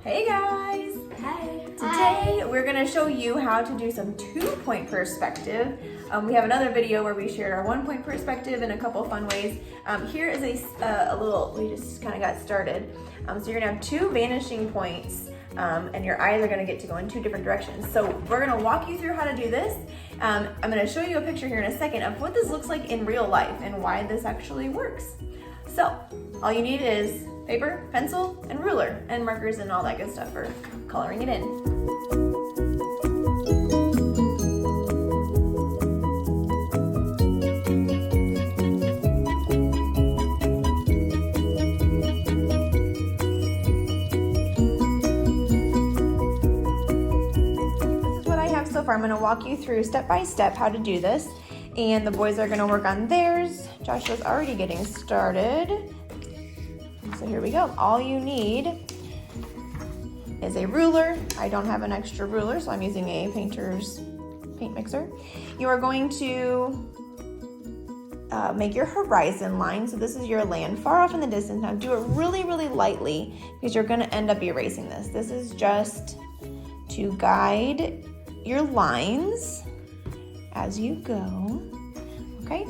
Hey guys! Hi. Today we're going to show you how to do some 2-point perspective. We have another video where we shared our 1-point perspective in a couple fun ways. Here is a little, we just kind of got started. So you're going to have 2 vanishing points and your eyes are going to get to go in 2 different directions. So we're going to walk you through how to do this. I'm going to show you a picture here in a second of what this looks like in real life and why this actually works. So all you need is paper, pencil, and ruler, and markers and all that good stuff for coloring it in. This is what I have so far. I'm going to walk you through step by step how to do this, and the boys are going to work on theirs. Joshua's already getting started. So here we go. All you need is a ruler. I don't have an extra ruler, so I'm using a painter's paint mixer. You are going to make your horizon line. So this is your land far off in the distance. Now do it really, really lightly because you're going to end up erasing this. This is just to guide your lines as you go. Okay?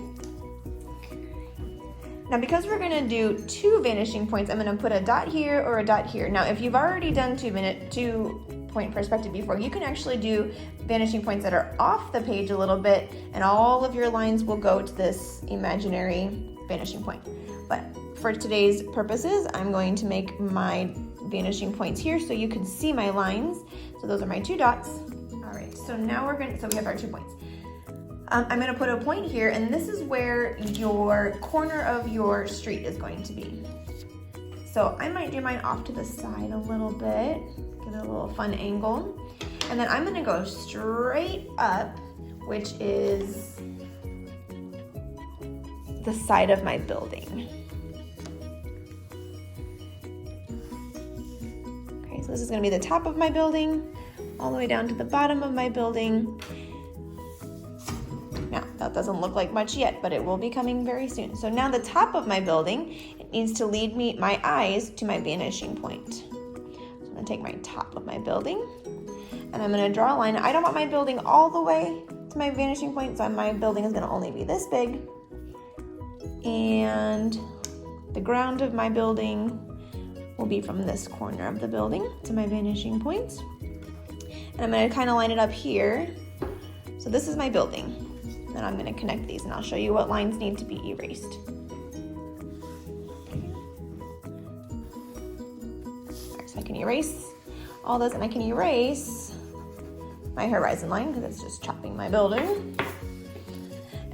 Now, because we're going to do 2 vanishing points, I'm going to put a dot here or a dot here. Now, if you've already done 2-point perspective before, you can actually do vanishing points that are off the page a little bit, and all of your lines will go to this imaginary vanishing point. But for today's purposes, I'm going to make my vanishing points here so you can see my lines. So those are my 2 dots. All right, so now so we have our 2 points. I'm going to put a point here, and this is where your corner of your street is going to be. So I might do mine off to the side a little bit, give it a little fun angle. And then I'm going to go straight up, which is the side of my building. Okay, so this is going to be the top of my building, all the way down to the bottom of my building. Now, that doesn't look like much yet, but it will be coming very soon. So now the top of my building, it needs to lead my eyes to my vanishing point. So I'm going to take my top of my building, and I'm going to draw a line. I don't want my building all the way to my vanishing point, so my building is going to only be this big. And the ground of my building will be from this corner of the building to my vanishing point. And I'm going to kind of line it up here. So this is my building. Then I'm going to connect these, and I'll show you what lines need to be erased. Right, so I can erase all this, and I can erase my horizon line because it's just chopping my building.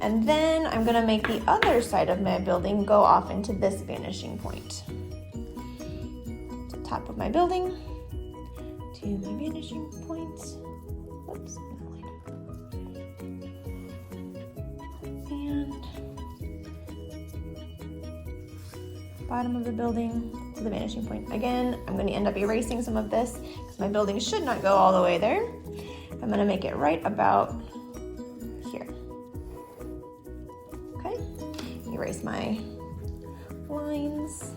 And then I'm going to make the other side of my building go off into this vanishing point. So top of my building to my vanishing point. Whoops. Bottom of the building to the vanishing point. Again, I'm going to end up erasing some of this because my building should not go all the way there. I'm going to make it right about here. Okay, erase my lines.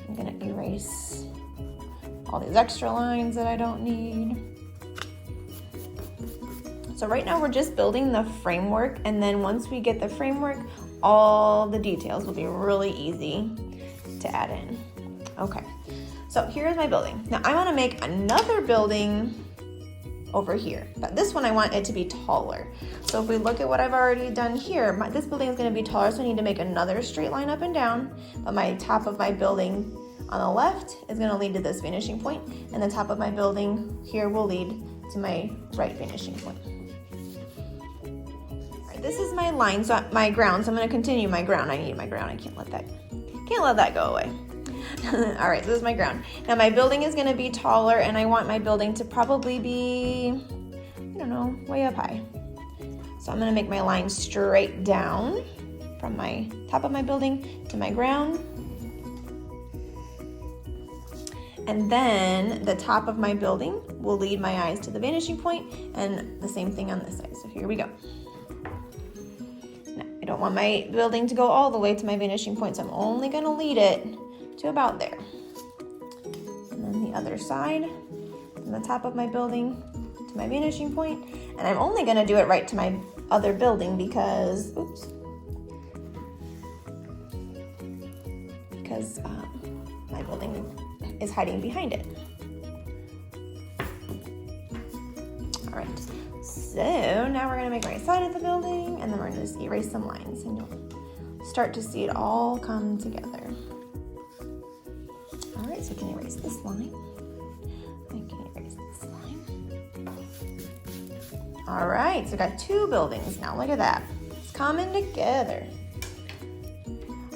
I'm going to erase all these extra lines that I don't need. So right now we're just building the framework, and then once we get the framework, all the details will be really easy to add in. Okay, so here's my building. Now I want to make another building over here, but this one I want it to be taller. So if we look at what I've already done here, this building is going to be taller, so I need to make another straight line up and down, but my top of my building on the left is going to lead to this vanishing point, and the top of my building here will lead to my right vanishing point. This is my line, so my ground. So I'm going to continue my ground. I need my ground. I can't let that go away. All right, so this is my ground. Now my building is going to be taller, and I want my building to probably be, I don't know, way up high. So I'm going to make my line straight down from my top of my building to my ground. And then the top of my building will lead my eyes to the vanishing point, and the same thing on this side. So here we go. don't want my building to go all the way to my vanishing point, so I'm only going to lead it to about there. And then the other side, from the top of my building to my vanishing point. And I'm only gonna do it right to my other building because, my building is hiding behind it. All right, so now we're gonna make right side of the building, and then we're gonna just erase some lines, and you'll start to see it all come together. All right, so I can erase this line. I can erase this line. All right, so I got 2 buildings now. Look at that. It's coming together.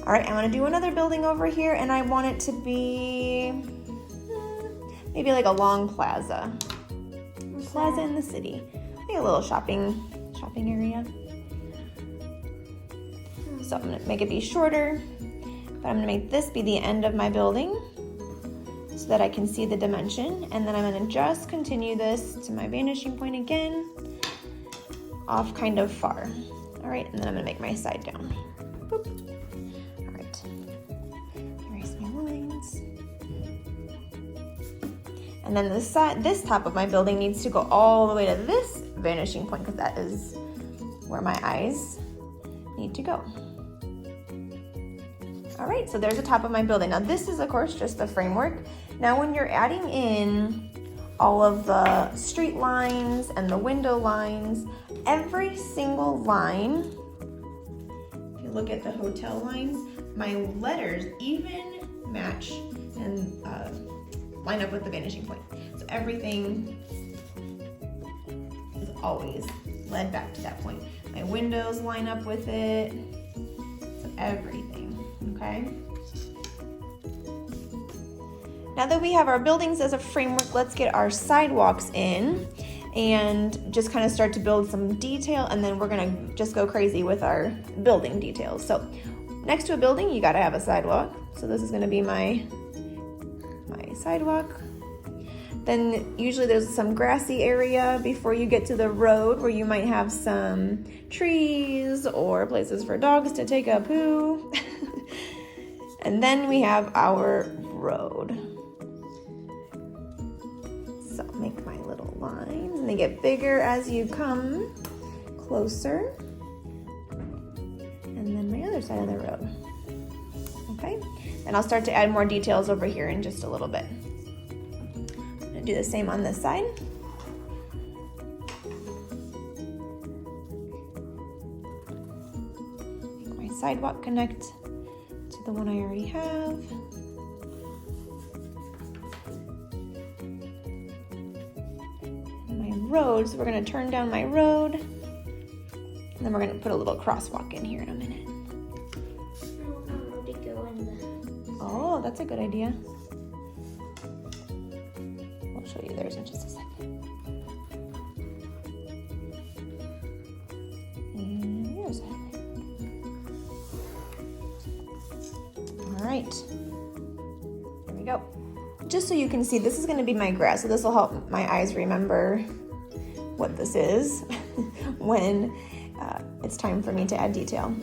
All right, I want to do another building over here, and I want it to be maybe like a long plaza. Plaza in the city. Maybe a little shopping area. So I'm gonna make it be shorter, but I'm gonna make this be the end of my building so that I can see the dimension. And then I'm gonna just continue this to my vanishing point again, off kind of far. All right, and then I'm gonna make my side down. Boop. All right, erase my lines. And then this top of my building needs to go all the way to this vanishing point because that is where my eyes need to go. All right, so there's the top of my building. Now this is of course just the framework. Now when you're adding in all of the street lines and the window lines, every single line, if you look at the hotel lines, my letters even match and line up with the vanishing point. So everything is always led back to that point. My windows line up with it, so everything, okay? Now that we have our buildings as a framework, let's get our sidewalks in and just kind of start to build some detail, and then we're gonna just go crazy with our building details. So next to a building, you gotta have a sidewalk. So this is gonna be my sidewalk. Then usually there's some grassy area before you get to the road where you might have some trees or places for dogs to take a poo. And then we have our road. So make my little lines, and they get bigger as you come closer. And then my other side of the road. Okay, and I'll start to add more details over here in just a little bit. I'm gonna do the same on this side. Make my sidewalk connect to the one I already have. And my road, so we're gonna turn down my road, and then we're gonna put a little crosswalk in here in a minute. Oh, that's a good idea. I'll show you theirs in just a second. And the other side. All right, there we go. Just so you can see, this is going to be my grass, so this will help my eyes remember what this is when it's time for me to add detail.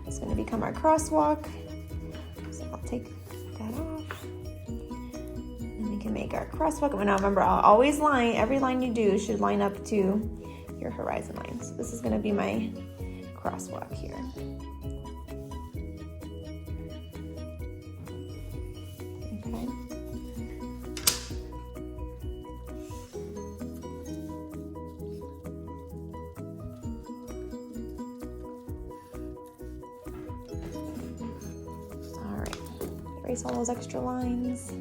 It's going to become our crosswalk. Take that off, and we can make our crosswalk. Now remember, I'll always every line you do should line up to your horizon line. So this is going to be my crosswalk here. Okay. Erase all those extra lines.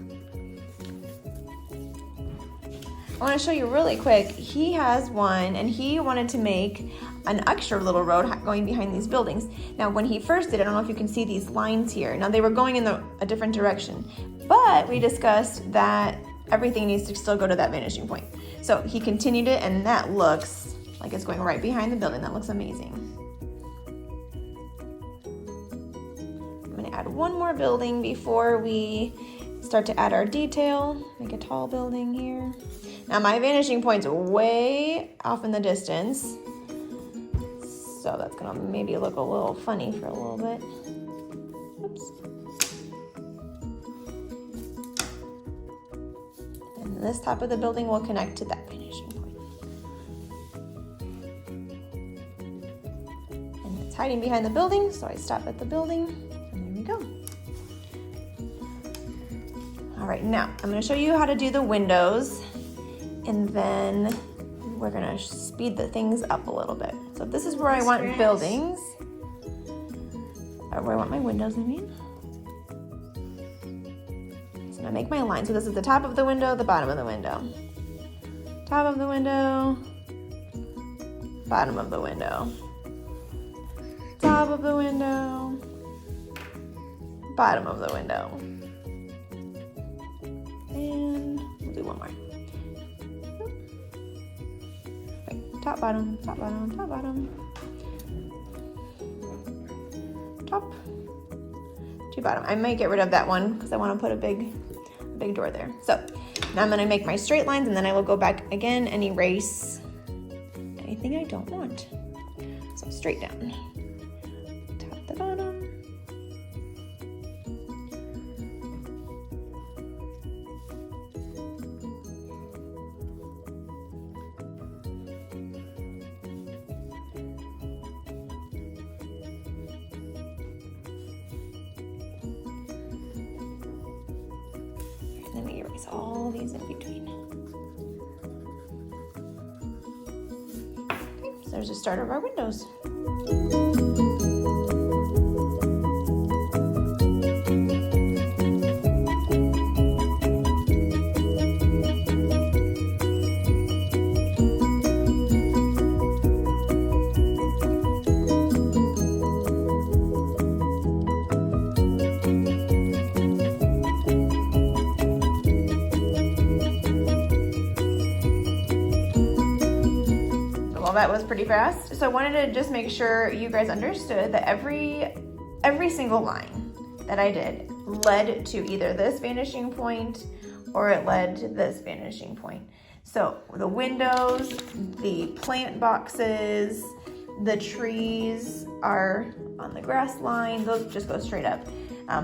I want to show you really quick. He has one, and he wanted to make an extra little road going behind these buildings. Now, when he first did, I don't know if you can see these lines here. Now, they were going in a different direction, but we discussed that everything needs to still go to that vanishing point. So he continued it, and that looks like it's going right behind the building. That looks amazing. Add one more building before we start to add our detail. Make a tall building here. Now my vanishing point's way off in the distance, so that's gonna maybe look a little funny for a little bit. Oops. And this top of the building will connect to that vanishing point. And it's hiding behind the building, so I stop at the building, and there we go. All right, now I'm gonna show you how to do the windows, and then we're gonna speed the things up a little bit. So this is where I want buildings, or where I want my windows, I mean. So I'm gonna make my line. So this is the top of the window, the bottom of the window. Top of the window, bottom of the window. Top of the window, bottom of the window. And we'll do one more. Wait, top, bottom, top, bottom, top, bottom. Top to bottom. I might get rid of that one because I want to put a big door there. So now I'm going to make my straight lines, and then I will go back again and erase anything I don't want. So straight down, top to bottom. Let me erase all these in between. Okay, so there's the start of our windows. Well, that was pretty fast. So I wanted to just make sure you guys understood that every single line that I did led to either this vanishing point or it led to this vanishing point. So the windows, the plant boxes, the trees are on the grass line. Those just go straight up.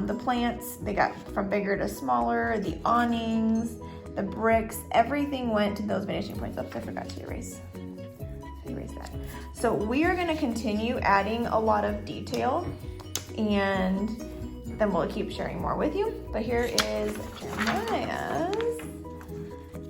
The plants, they got from bigger to smaller. The awnings, the bricks, everything went to those vanishing points. Oops, I forgot to erase that. So we are going to continue adding a lot of detail, and then we'll keep sharing more with you. But here is Jeremiah's.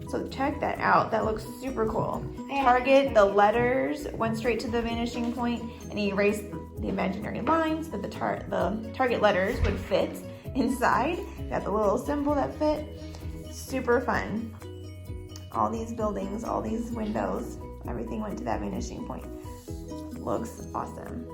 So check that out. That looks super cool. Target, the letters went straight to the vanishing point, and he erased the imaginary lines so that the target letters would fit inside. Got the little symbol that fit. Super fun. All these buildings, all these windows, everything went to that vanishing point. Looks awesome.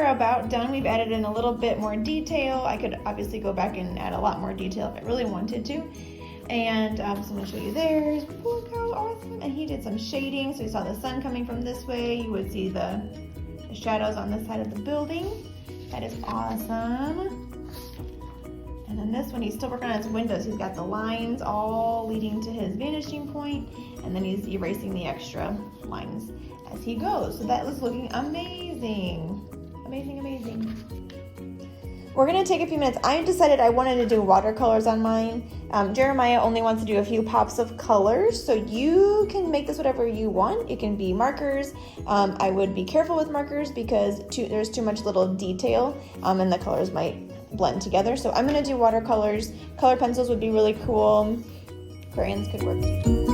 About done. We've added in a little bit more detail. I could obviously go back and add a lot more detail if I really wanted to. And so I'm going to show you theirs. Look how awesome. And he did some shading. So you saw the sun coming from this way. You would see the shadows on this side of the building. That is awesome. And then this one, he's still working on his windows. He's got the lines all leading to his vanishing point, and then he's erasing the extra lines as he goes. So that was looking amazing. Amazing. We're gonna take a few minutes. I decided I wanted to do watercolors on mine. Jeremiah only wants to do a few pops of colors, so you can make this whatever you want. It can be markers. I would be careful with markers because there's too much little detail, and the colors might blend together. So I'm gonna do watercolors. Color pencils would be really cool. Crayons could work too.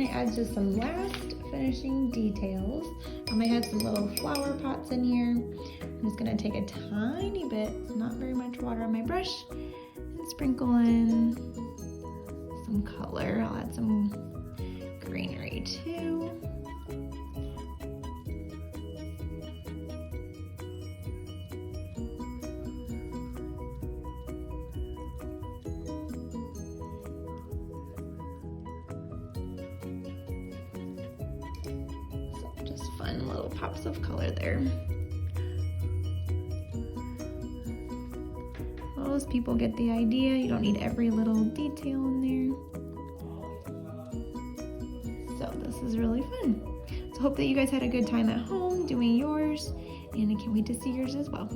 gonna add just some last finishing details. I had some little flower pots in here. I'm just gonna take a tiny bit, not very much water on my brush, and sprinkle in some color. I'll add some greenery too. Just fun little pops of color there. Most people get the idea. You don't need every little detail in there. So this is really fun. So hope that you guys had a good time at home doing yours, and I can't wait to see yours as well.